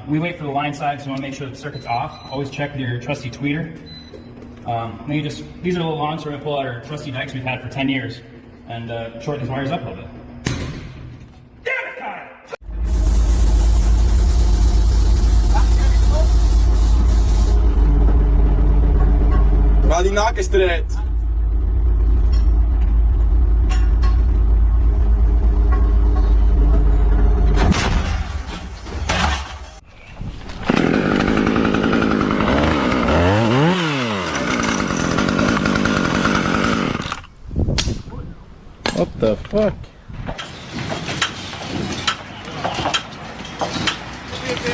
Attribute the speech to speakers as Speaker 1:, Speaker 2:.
Speaker 1: We wait for the line side, so you want to make sure the circuit's off. Always check your trusty tweeter. Then you just, these are a little long, so we're going to pull out our trusty dikes we've had for 10 years and shorten these wires up a little bit. Damn it, Kyle!
Speaker 2: Waar die nakenstrijd?
Speaker 3: What the fuck?
Speaker 2: Oké.